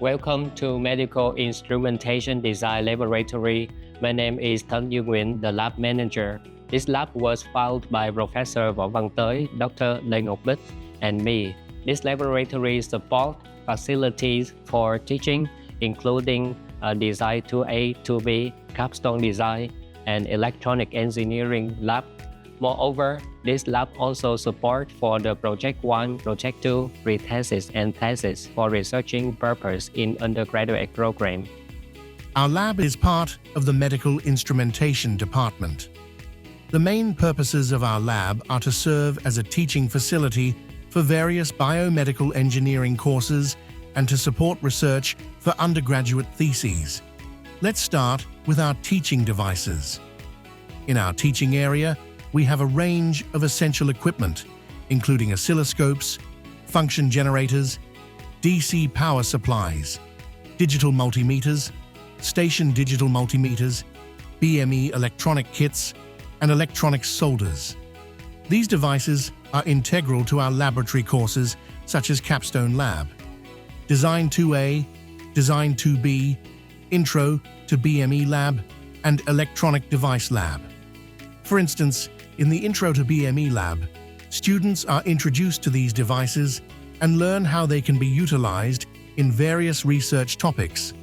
Welcome to Medical Instrumentation Design Laboratory. My name is Thân Như Nguyễn, the lab manager. This lab was founded by Professor Võ Văn Tới, Dr. Lê Ngọc Bích, and me. This laboratory supports facilities for teaching, including Design 2A, 2B, capstone design, and electronic engineering lab. Moreover, this lab also supports for the Project 1, Project 2, pre-thesis and thesis for researching purpose in undergraduate program. Our lab is part of the Medical Instrumentation Department. The main purposes of our lab are to serve as a teaching facility for various biomedical engineering courses and to support research for undergraduate theses. Let's start with our teaching devices. In our teaching area, we have a range of essential equipment, including oscilloscopes, function generators, DC power supplies, digital multimeters, station digital multimeters, BME electronic kits, and electronic solders. These devices are integral to our laboratory courses such as Capstone Lab, Design 2A, Design 2B, Intro to BME Lab, and Electronic Device Lab. For instance, in the Intro to BME Lab, students are introduced to these devices and learn how they can be utilized in various research topics.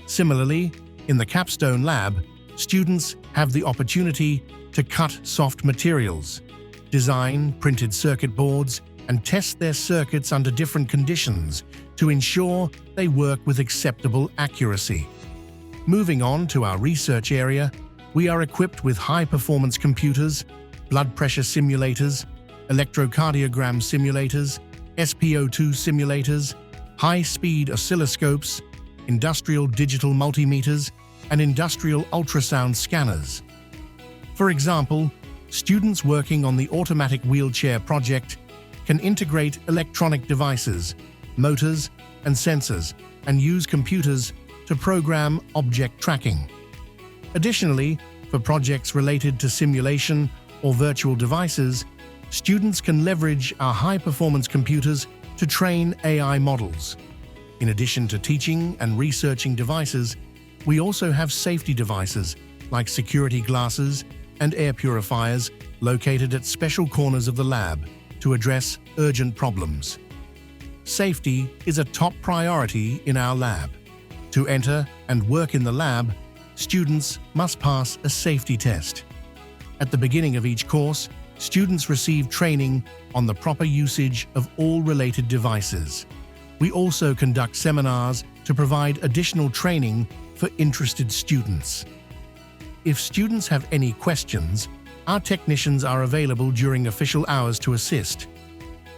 Similarly, in the Capstone Lab, students have the opportunity to cut soft materials, design printed circuit boards, and test their circuits under different conditions to ensure they work with acceptable accuracy. Moving on to our research area, we are equipped with high-performance computers, blood pressure simulators, electrocardiogram simulators, SpO2 simulators, high-speed oscilloscopes, industrial digital multimeters, and industrial ultrasound scanners. For example, students working on the automatic wheelchair project can integrate electronic devices, motors, and sensors, and use computers to program object tracking. Additionally, for projects related to simulation or virtual devices, students can leverage our high-performance computers to train AI models. In addition to teaching and researching devices, we also have safety devices like security glasses and air purifiers located at special corners of the lab to address urgent problems. Safety is a top priority in our lab. To enter and work in the lab, students must pass a safety test. At the beginning of each course, students receive training on the proper usage of all related devices. We also conduct seminars to provide additional training for interested students. If students have any questions, our technicians are available during official hours to assist.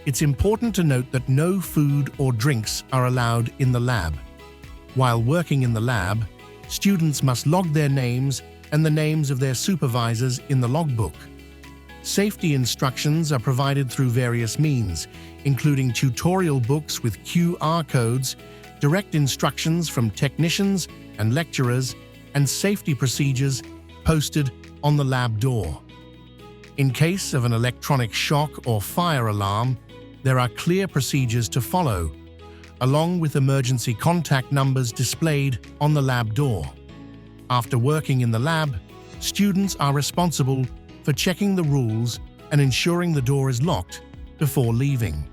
It's important to note that no food or drinks are allowed in the lab. While working in the lab, students must log their names and the names of their supervisors in the logbook. Safety instructions are provided through various means, including tutorial books with QR codes, direct instructions from technicians and lecturers, and safety procedures posted on the lab door. In case of an electronic shock or fire alarm, there are clear procedures to follow, along with emergency contact numbers displayed on the lab door. After working in the lab, students are responsible for checking the rules and ensuring the door is locked before leaving.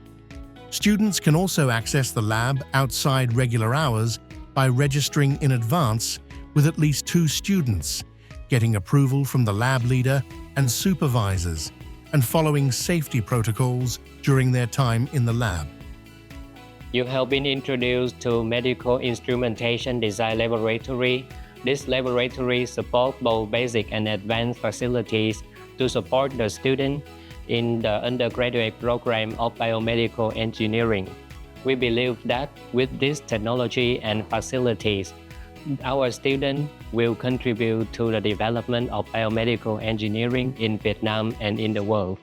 Students can also access the lab outside regular hours by registering in advance with at least 2 students, getting approval from the lab leader and supervisors, and following safety protocols during their time in the lab. You have been introduced to Medical Instrumentation Design Laboratory. This laboratory supports both basic and advanced facilities to support the student in the undergraduate program of biomedical engineering. We believe that with this technology and facilities, our students will contribute to the development of biomedical engineering in Vietnam and in the world.